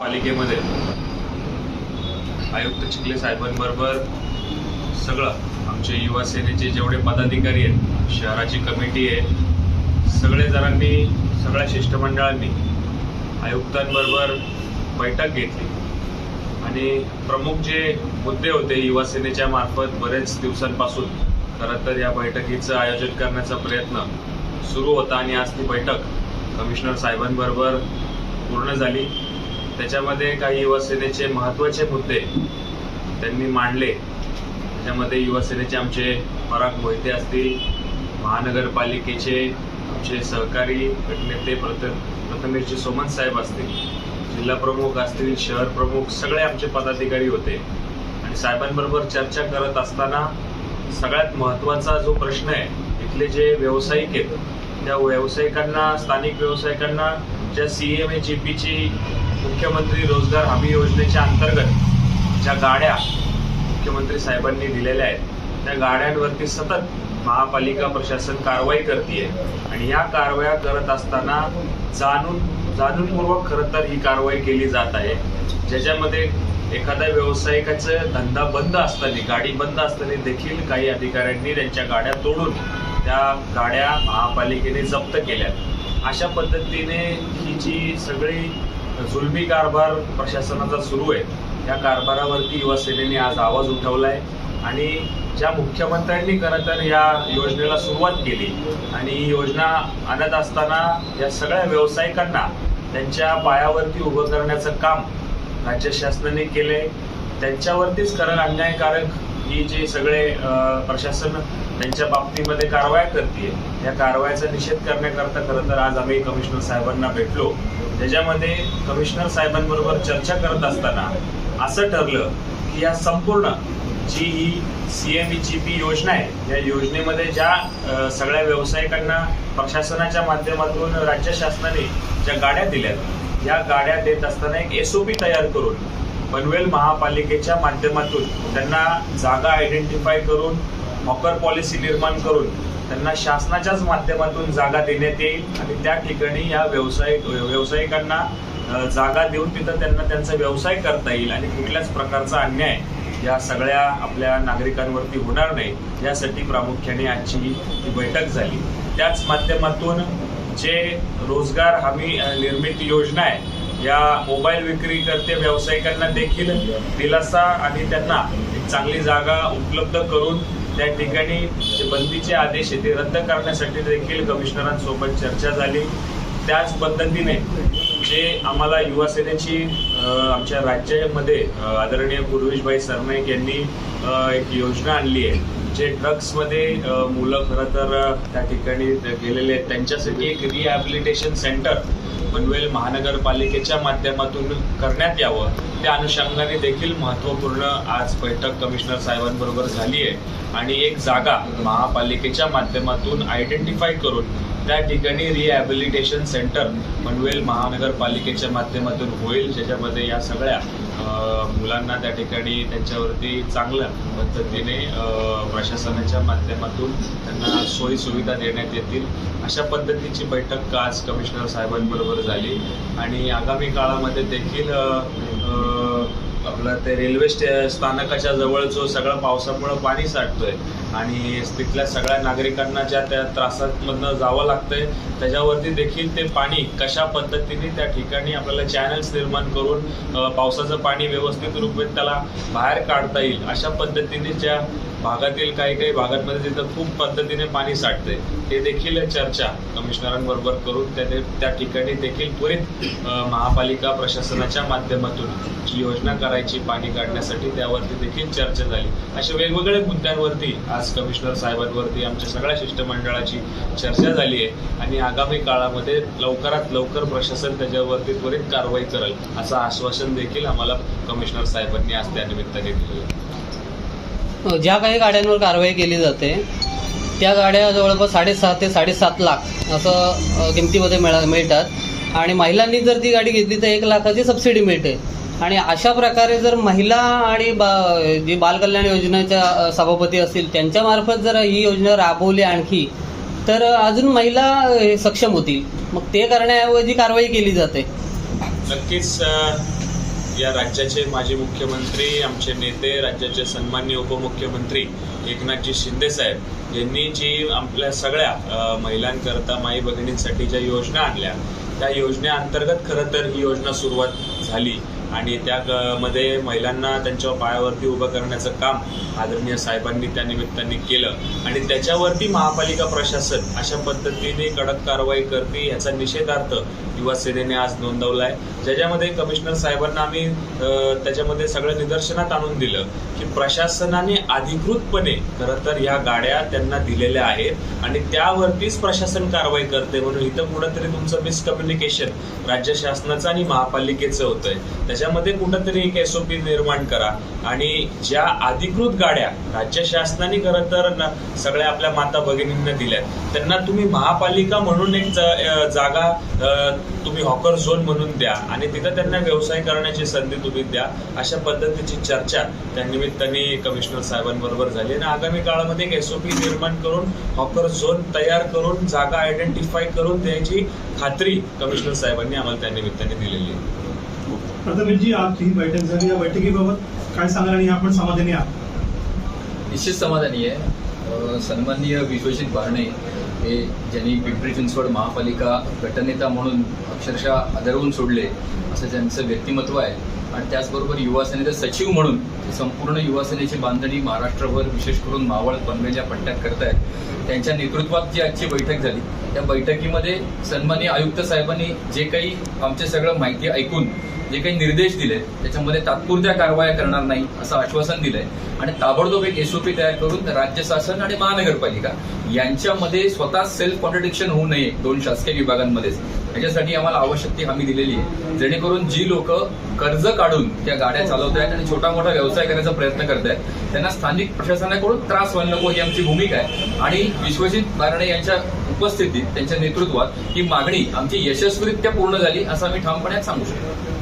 पालिकेमध्ये आयुक्त चिखले साहेबांबरोबर सगळं आमचे युवा सेनेचे जेवढे पदाधिकारी आहेत, शहराची कमिटी आहे, सगळे जणांनी सगळ्या शिष्टमंडळांनी आयुक्तांबरोबर बैठक घेतली आणि प्रमुख जे मुद्दे होते युवा सेनेच्या मार्फत बरेच दिवसांपासून खरं तर या बैठकीचं आयोजन करण्याचा प्रयत्न सुरू होता आणि आज ती बैठक कमिशनर साहेबांबरोबर पूर्ण झाली। त्याच्यामध्ये काही युवा सेनेचे महत्त्वाचे मुद्दे त्यांनी मांडले। त्याच्यामध्ये युवा सेनेचे आमचे पराग मोहिते असतील, महानगरपालिकेचे आमचे सहकारी गटनेते प्रथमेशजी सोमन साहेब असतील, जिल्हा प्रमुख असतील, शहर प्रमुख, सगळे आमचे पदाधिकारी होते आणि साहेबांबरोबर चर्चा करत असताना सगळ्यात महत्त्वाचा जो प्रश्न आहे, इथले जे व्यावसायिक आहेत त्या व्यावसायिकांना, स्थानिक व्यावसायिकांना ज्या CMHEPची मुख्यमंत्री रोजगार हमी योजनेच्या अंतर्गत ज्या गाड्या मुख्यमंत्री साहेबांनी दिलेल्या आहेत त्या गाड्यांवरती सतत महापालिका प्रशासन कारवाई करते आणि या कारवाया करत असताना जाणूनपूर्वक खरं तर ही कारवाई केली जात आहे, ज्याच्यामध्ये एखाद्या व्यावसायिकाचं धंदा बंद असताना, गाडी बंद असताना देखील काही अधिकाऱ्यांनी त्यांच्या गाड्या तोडून त्या गाड्या महापालिकेने जप्त केल्या। अशा पद्धतीने ही जी सगळी जुलमी कारभार प्रशासनाचा सुरू आहे, या कारभारावरती युवा सेनेने आज आवाज उठवलाय आणि ज्या मुख्यमंत्र्यांनी खरं तर या योजनेला सुरुवात केली आणि ही योजना आणत असताना या सगळ्या व्यावसायिकांना त्यांच्या पायावरती उभं करण्याचं काम राज्य शासनाने केलंय, त्यांच्यावरतीच खरं अन्यायकारक ही जे सगळे प्रशासन त्यांच्या बाबतीमध्ये कारवाया करते, या कारवायाचा निषेध करण्याकरता खरं तर आज आम्ही कमिशनर साहेबांना भेटलो। त्याच्यामध्ये कमिशनर साहेबांबरोबर चर्चा करत असताना असं ठरलं की या संपूर्ण जी ही CMHEP योजना आहे, या योजनेमध्ये ज्या सगळ्या व्यावसायिकांना प्रशासनाच्या माध्यमातून राज्य शासनाने ज्या गाड्या दिल्यात, या गाड्या देत असताना एक SOP तयार करून पनवेल महापालिकेच्या माध्यमातून त्यांना जागा आयडेंटिफाय करून हॉकर पॉलिसी निर्माण करून त्यांना शासनाच्याच माध्यमातून जागा देण्यात येईल आणि त्या ठिकाणी या व्यावसायिकांना जागा देऊन तिथं त्यांना त्यांचा व्यवसाय करता येईल आणि कुठल्याच प्रकारचा अन्याय या सगळ्या आपल्या नागरिकांवरती होणार नाही, यासाठी प्रामुख्याने आजची ही बैठक झाली। त्याच माध्यमातून जे रोजगार हमी निर्मिती योजना आहे, या मोबाईल विक्री करते व्यावसायिकांना देखील दिलासा आणि त्यांना एक चांगली जागा उपलब्ध करून त्या ठिकाणी जे बंदीचे आदेश आहे ते रद्द करण्यासाठी देखील कमिशनरांसोबत चर्चा झाली। त्याच पद्धतीने जे आम्हाला युवा सेनेची आमच्या राज्यामध्ये आदरणीय पूर्वेशभाई सरनाईक यांनी एक योजना आणली आहे, जे ड्रग्समध्ये मुलं खरं तर त्या ठिकाणी गेलेले आहेत, त्यांच्यासाठी एक रिहॅबिलिटेशन सेंटर पनवेल महानगरपालिकेच्या माध्यमातून करण्यात यावं, त्या अनुषंगाने देखील महत्त्वपूर्ण आज बैठक कमिशनर साहेबांबरोबर झाली आहे आणि एक जागा महापालिकेच्या माध्यमातून आयडेंटिफाय करून त्या ठिकाणी रिहॅबिलिटेशन सेंटर पनवेल महानगरपालिकेच्या माध्यमातून होईल, ज्याच्यामध्ये या सगळ्या मुलांना त्या ठिकाणी त्यांच्यावरती चांगल्या पद्धतीने प्रशासनाच्या माध्यमातून त्यांना सोयी सुविधा देण्यात येतील, अशा पद्धतीची बैठक आज कमिशनर साहेबांबरोबर झाली आणि आगामी काळामध्ये देखील आपलं ते रेल्वे स्थानकाच्या जवळ जो सगळं पावसामुळं पाणी साठतोय आणि तिथल्या सगळ्या नागरिकांना ज्या त्या त्रासांमधनं जावं लागतंय, त्याच्यावरती देखील ते पाणी कशा पद्धतीने त्या ठिकाणी आपल्याला चॅनल्स निर्माण करून पावसाचं पाणी व्यवस्थित रूपात त्याला बाहेर काढता येईल, अशा पद्धतीने ज्या भागातील काही भागांमध्ये जिथं खूप पद्धतीने पाणी साठतंय ते देखील चर्चा कमिशनरांबरोबर करून त्या ठिकाणी देखील त्वरित महापालिका प्रशासनाच्या माध्यमातून जी योजना करायची पाणी काढण्यासाठी त्यावरती देखील चर्चा झाली। अशा वेगवेगळ्या मुद्द्यांवरती आज कमिशनर साहेबांवरती आमच्या सगळ्या शिष्टमंडळाची चर्चा झाली आहे आणि आगामी काळामध्ये लवकरात लवकर प्रशासन त्याच्यावरती त्वरित कारवाई करेल असं आश्वासन देखील आम्हाला कमिशनर साहेबांनी आज त्यानिमित्ताने दिलेलं आहे। ज्या काही गाड्यांवर कारवाई केली जाते त्या गाड्या जवळपास 6.5 ते 7.5 लाख असं किमतीमध्ये मिळतात आणि महिलांनी जर ती गाडी घेतली तर 1 लाखाची सबसिडी मिळते आणि अशा प्रकारे जर महिला आणि जी बालकल्याण योजनेच्या सभापती असतील त्यांच्यामार्फत जर ही योजना राबवली आणखी तर अजून महिला सक्षम होतील, मग ते करण्याऐवजी कारवाई केली जाते। नक्कीच या राज्याचे माजी मुख्यमंत्री, आमचे नेते, राज्याचे सन्माननीय उपमुख्यमंत्री एकनाथजी शिंदे साहेब यांनी जी आपल्या सगळ्या महिलांकरता, माई भगिनींसाठी ज्या योजना आणल्या, त्या योजनेअंतर्गत खरं तर ही योजना सुरुवात झाली आणि त्यामध्ये महिलांना त्यांच्या पायावरती उभं करण्याचं काम आदरणीय साहेबांनी त्या निमित्ताने केलं आणि त्याच्यावरती महापालिका प्रशासन अशा पद्धतीने कडक कारवाई करते याचा निषेधार्थ युवा सेनेने आज नोंदवलाय, ज्याच्यामध्ये कमिशनर साहेबांना आम्ही त्याच्यामध्ये सगळं निदर्शनात आणून दिलं की प्रशासनाने अधिकृतपणे खरं तर ह्या गाड्या त्यांना दिलेल्या आहेत आणि त्यावरतीच प्रशासन कारवाई करते, म्हणून इथं कुठंतरी तुमचं मिसकम्युनिकेशन राज्य शासनाचं आणि महापालिकेचं होतंय. त्याच्यामध्ये कुठंतरी एक SOP निर्माण करा आणि ज्या अधिकृत गाड्या राज्य शासनाने खरं तर सगळ्या आपल्या माता भगिनींना दिल्यात त्यांना तुम्ही महापालिका म्हणून एक जागा तुम्ही हॉकर झोन म्हणून द्या आणि तिथं त्यांना व्यवसाय करण्याची संधी तुम्ही द्या. अशा पद्धतीची चर्चा त्या निमित्ताने कमिशनर साहेबांबरोबर झाली आणि आगामी काळामध्ये एक SOP निर्माण करून हॉकर झोन तयार करून जागा आयडेंटिफाय करून द्यायची खात्री कमिशनर साहेबांनी आम्हाला त्या निमित्ताने दिलेली आहे. प्रथमेशजी, आज ही बैठक झाली, या बैठकीबाबत काय सांगाल आणि आपण समाधानी आहात? निश्चित समाधानी आहे. सन्माननीय विश्वजित बारणे हे ज्यांनी पिंपरी चिंचवड महापालिका गटनेता म्हणून अक्षरशः आदरवून सोडले असं त्यांचं व्यक्तिमत्व आहे आणि त्याचबरोबर युवा सेनेचे सचिव म्हणून संपूर्ण युवा सेनेची बांधणी महाराष्ट्रभर विशेष करून मावळ पनवेल या पट्ट्यात करतायत. त्यांच्या नेतृत्वात जी आजची बैठक झाली त्या बैठकीमध्ये सन्माननीय आयुक्त साहेबांनी जे काही आमचे सगळं माहिती ऐकून जे काही निर्देश दिले त्याच्यामध्ये तात्पुरत्या कारवाया करणार नाही असं आश्वासन दिलंय आणि ताबडतोब एक SOP तयार करून राज्य शासन आणि महानगरपालिका यांच्यामध्ये स्वतः सेल्फ कॉन्ट्रडिक्शन होऊ नये दोन शासकीय विभागांमध्येच, याच्यासाठी आम्हाला आवश्यक ती हमी दिलेली आहे, जेणेकरून जी लोक कर्ज काढून त्या गाड्या चालवत आहेत आणि छोटा मोठा व्यवसाय करण्याचा प्रयत्न करत आहेत त्यांना स्थानिक प्रशासनाकडून त्रास व्हायला नको ही आमची भूमिका आहे आणि विश्वजित बारणे यांच्या उपस्थितीत त्यांच्या नेतृत्वात ही मागणी आमची यशस्वीरित्या पूर्ण झाली असं आम्ही ठामपणे सांगू शकतो.